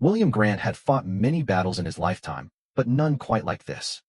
William Grant had fought many battles in his lifetime, but none quite like this.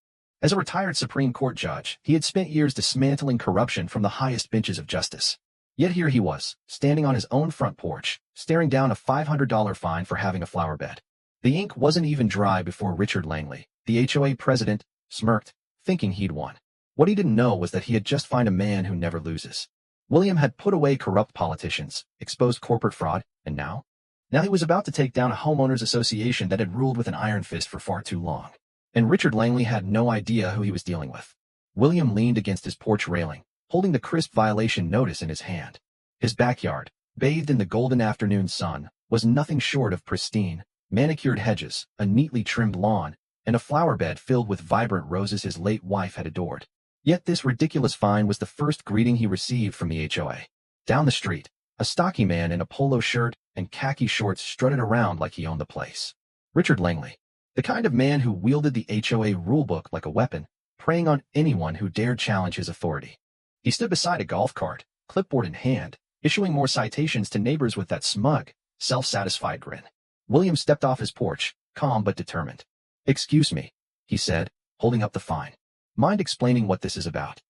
As a retired Supreme Court judge, he had spent years dismantling corruption from the highest benches of justice. Yet here he was, standing on his own front porch, staring down a $500 fine for having a flower bed. The ink wasn't even dry before Richard Langley, the HOA president, smirked, thinking he'd won. What he didn't know was that he had just found a man who never loses. William had put away corrupt politicians, exposed corporate fraud, and now he was about to take down a homeowners association that had ruled with an iron fist for far too long. And Richard Langley had no idea who he was dealing with. William leaned against his porch railing, holding the crisp violation notice in his hand. His backyard, bathed in the golden afternoon sun, was nothing short of pristine, manicured hedges, a neatly trimmed lawn, and a flower bed filled with vibrant roses his late wife had adored. Yet this ridiculous fine was the first greeting he received from the HOA. Down the street, a stocky man in a polo shirt and khaki shorts strutted around like he owned the place. Richard Langley, the kind of man who wielded the HOA rulebook like a weapon, preying on anyone who dared challenge his authority. He stood beside a golf cart, clipboard in hand, issuing more citations to neighbors with that smug, self-satisfied grin. William stepped off his porch, calm but determined. "Excuse me," he said, holding up the fine. "Mind explaining what this is about?"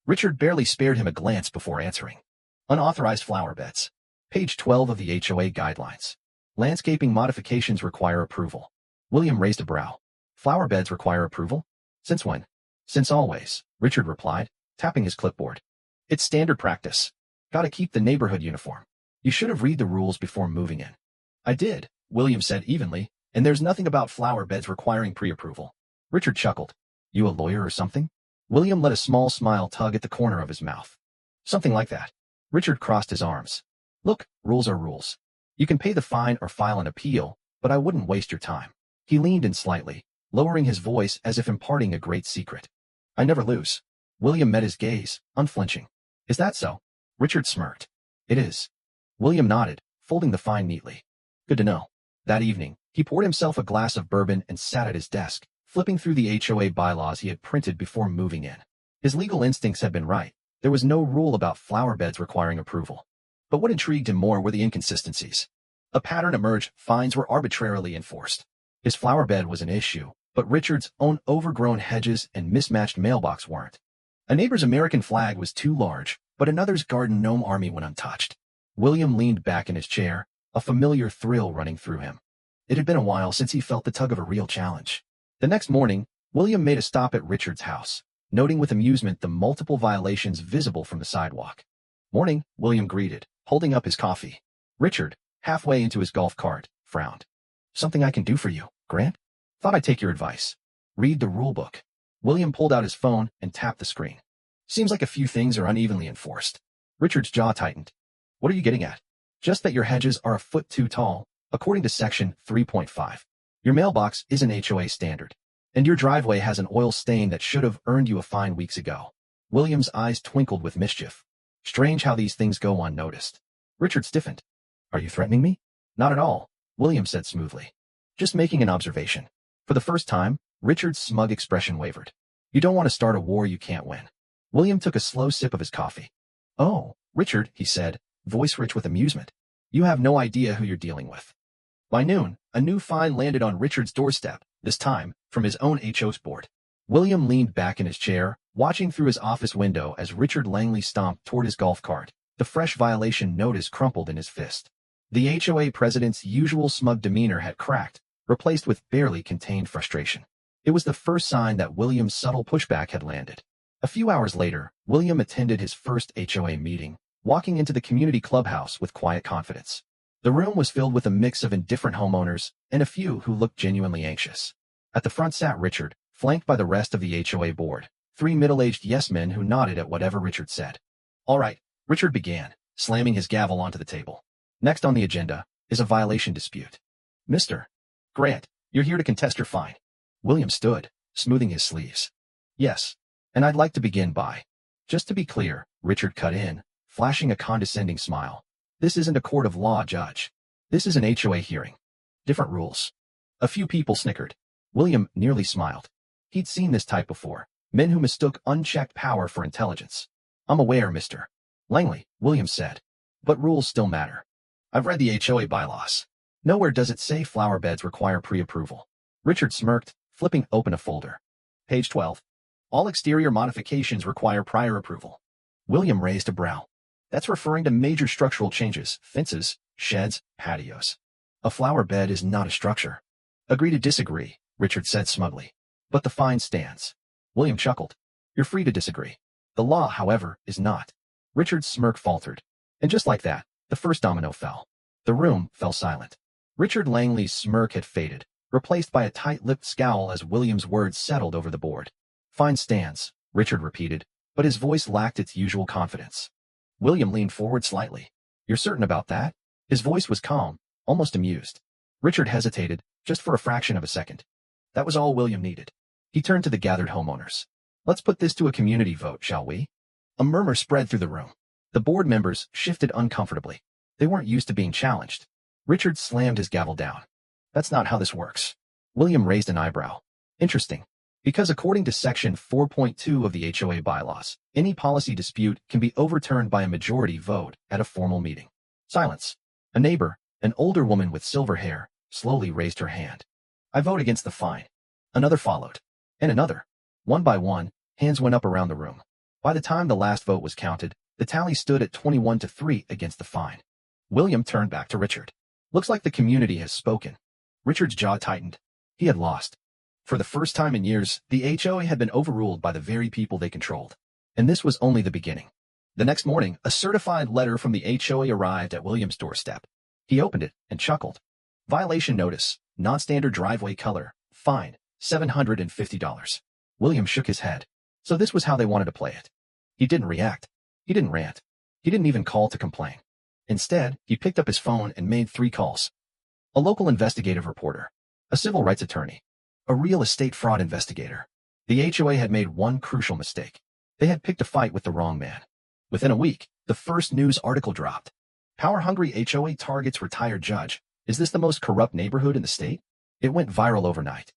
Richard barely spared him a glance before answering. "Unauthorized flower beds. Page 12 of the HOA guidelines. Landscaping modifications require approval." William raised a brow. "Flower beds require approval? Since when?" "Since always," Richard replied, tapping his clipboard. "It's standard practice. Gotta keep the neighborhood uniform. You should have read the rules before moving in." "I did," William said evenly, "and there's nothing about flower beds requiring pre-approval." Richard chuckled. "You a lawyer or something?" William let a small smile tug at the corner of his mouth. "Something like that." Richard crossed his arms. "Look, rules are rules. You can pay the fine or file an appeal, but I wouldn't waste your time." He leaned in slightly, lowering his voice as if imparting a great secret. "I never lose." William met his gaze, unflinching. "Is that so?" Richard smirked. "It is." William nodded, folding the fine neatly. "Good to know." That evening, he poured himself a glass of bourbon and sat at his desk, flipping through the HOA bylaws he had printed before moving in. His legal instincts had been right. There was no rule about flower beds requiring approval. But what intrigued him more were the inconsistencies. A pattern emerged: fines were arbitrarily enforced. His flower bed was an issue, but Richard's own overgrown hedges and mismatched mailbox weren't. A neighbor's American flag was too large, but another's garden gnome army went untouched. William leaned back in his chair, a familiar thrill running through him. It had been a while since he felt the tug of a real challenge. The next morning, William made a stop at Richard's house, noting with amusement the multiple violations visible from the sidewalk. "Morning," William greeted, holding up his coffee. Richard, halfway into his golf cart, frowned. "Something I can do for you, Grant? Thought I'd take your advice. Read the rulebook." William pulled out his phone and tapped the screen. "Seems like a few things are unevenly enforced." Richard's jaw tightened. "What are you getting at?" "Just that your hedges are a foot too tall, according to section 3.5. Your mailbox is an HOA standard, and your driveway has an oil stain that should have earned you a fine weeks ago." William's eyes twinkled with mischief. Strange how these things go unnoticed. Richard stiffened. "Are you threatening me?" "Not at all," William said smoothly. "Just making an observation." For the first time, Richard's smug expression wavered. "You don't want to start a war you can't win." William took a slow sip of his coffee. "Oh, Richard," he said, voice rich with amusement. "You have no idea who you're dealing with." By noon, a new fine landed on Richard's doorstep, this time from his own HO's board. William leaned back in his chair, watching through his office window as Richard Langley stomped toward his golf cart, the fresh violation notice crumpled in his fist. The HOA president's usual smug demeanor had cracked, replaced with barely contained frustration. It was the first sign that William's subtle pushback had landed. A few hours later, William attended his first HOA meeting, walking into the community clubhouse with quiet confidence. The room was filled with a mix of indifferent homeowners and a few who looked genuinely anxious. At the front sat Richard, flanked by the rest of the HOA board, three middle-aged yes-men who nodded at whatever Richard said. "All right," Richard began, slamming his gavel onto the table. "Next on the agenda is a violation dispute. Mr. Grant, you're here to contest your fine." William stood, smoothing his sleeves. "Yes, and I'd like to begin by—" "Just to be clear," Richard cut in, flashing a condescending smile. "This isn't a court of law, Judge. This is an HOA hearing. Different rules." A few people snickered. William nearly smiled. He'd seen this type before, men who mistook unchecked power for intelligence. "I'm aware, Mr. Langley," William said. "But rules still matter. I've read the HOA bylaws. Nowhere does it say flower beds require pre-approval. Richard smirked, flipping open a folder. Page 12. All exterior modifications require prior approval. William raised a brow. That's referring to major structural changes, fences, sheds, patios. A flower bed is not a structure. Agree to disagree, Richard said smugly. But the fine stands. William chuckled. You're free to disagree. The law, however, is not. Richard's smirk faltered. And just like that, the first domino fell. The room fell silent. Richard Langley's smirk had faded, replaced by a tight-lipped scowl as William's words settled over the board. Fine stands, Richard repeated, but his voice lacked its usual confidence. William leaned forward slightly. You're certain about that? His voice was calm, almost amused. Richard hesitated, just for a fraction of a second. That was all William needed. He turned to the gathered homeowners. Let's put this to a community vote, shall we? A murmur spread through the room. The board members shifted uncomfortably. They weren't used to being challenged. Richard slammed his gavel down. That's not how this works. William raised an eyebrow. Interesting. Because according to Section 4.2 of the HOA bylaws, any policy dispute can be overturned by a majority vote at a formal meeting. Silence. A neighbor, an older woman with silver hair, slowly raised her hand. I vote against the fine. Another followed. And another. One by one, hands went up around the room. By the time the last vote was counted, the tally stood at 21-3 against the fine. William turned back to Richard. Looks like the community has spoken. Richard's jaw tightened. He had lost. For the first time in years, the HOA had been overruled by the very people they controlled. And this was only the beginning. The next morning, a certified letter from the HOA arrived at William's doorstep. He opened it and chuckled. Violation notice, non-standard driveway color, fine, $750. William shook his head. So this was how they wanted to play it. He didn't react. He didn't rant. He didn't even call to complain. Instead, he picked up his phone and made 3 calls. A local investigative reporter, a civil rights attorney, a real estate fraud investigator. The HOA had made one crucial mistake. They had picked a fight with the wrong man. Within a week, the first news article dropped. Power-hungry HOA targets retired judge. Is this the most corrupt neighborhood in the state? It went viral overnight.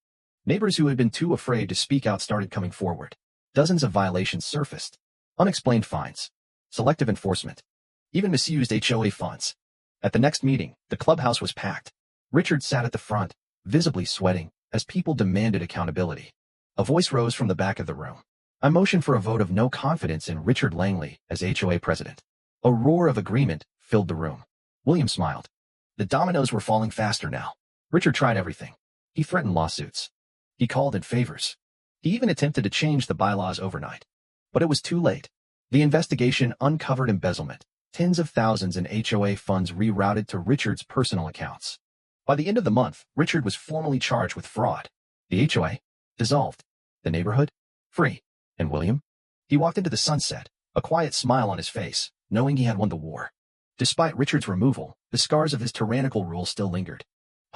Neighbors who had been too afraid to speak out started coming forward. Dozens of violations surfaced. Unexplained fines. Selective enforcement. Even misused HOA funds. At the next meeting, the clubhouse was packed. Richard sat at the front, visibly sweating, as people demanded accountability. A voice rose from the back of the room. I motion for a vote of no confidence in Richard Langley as HOA president. A roar of agreement filled the room. William smiled. The dominoes were falling faster now. Richard tried everything. He threatened lawsuits. He called in favors. He even attempted to change the bylaws overnight. But it was too late. The investigation uncovered embezzlement. Tens of thousands in HOA funds rerouted to Richard's personal accounts. By the end of the month, Richard was formally charged with fraud. The HOA dissolved. The neighborhood free. And William? He walked into the sunset, a quiet smile on his face, knowing he had won the war. Despite Richard's removal, the scars of his tyrannical rule still lingered.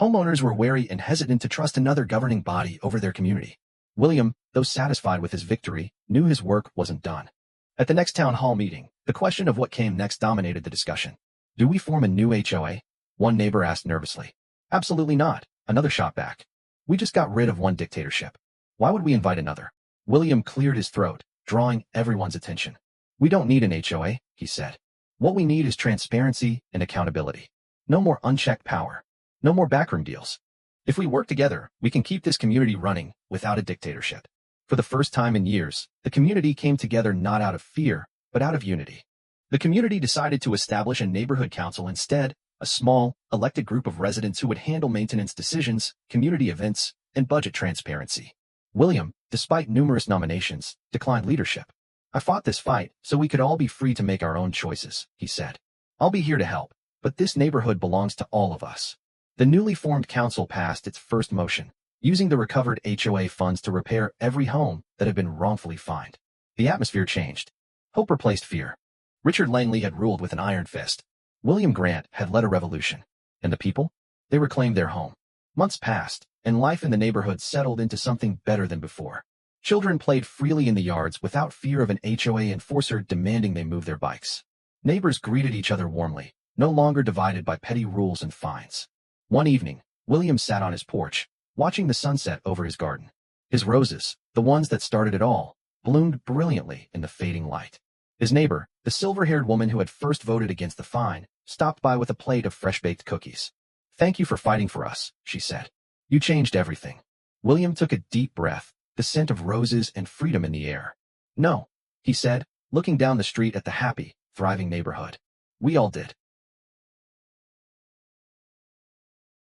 Homeowners were wary and hesitant to trust another governing body over their community. William, though satisfied with his victory, knew his work wasn't done. At the next town hall meeting, the question of what came next dominated the discussion. Do we form a new HOA? One neighbor asked nervously. Absolutely not, another shot back. We just got rid of one dictatorship. Why would we invite another? William cleared his throat, drawing everyone's attention. We don't need an HOA, he said. What we need is transparency and accountability. No more unchecked power. No more backroom deals. If we work together, we can keep this community running without a dictatorship. For the first time in years, the community came together not out of fear, but out of unity. The community decided to establish a neighborhood council instead, a small, elected group of residents who would handle maintenance decisions, community events, and budget transparency. William, despite numerous nominations, declined leadership. I fought this fight so we could all be free to make our own choices, he said. I'll be here to help, but this neighborhood belongs to all of us. The newly formed council passed its first motion, using the recovered HOA funds to repair every home that had been wrongfully fined. The atmosphere changed. Hope replaced fear. Richard Langley had ruled with an iron fist. William Grant had led a revolution. And the people? They reclaimed their home. Months passed, and life in the neighborhood settled into something better than before. Children played freely in the yards without fear of an HOA enforcer demanding they move their bikes. Neighbors greeted each other warmly, no longer divided by petty rules and fines. One evening, William sat on his porch, watching the sunset over his garden. His roses, the ones that started it all, bloomed brilliantly in the fading light. His neighbor, the silver-haired woman who had first voted against the fine, stopped by with a plate of fresh-baked cookies. Thank you for fighting for us, she said. You changed everything. William took a deep breath, the scent of roses and freedom in the air. No, he said, looking down the street at the happy, thriving neighborhood. We all did.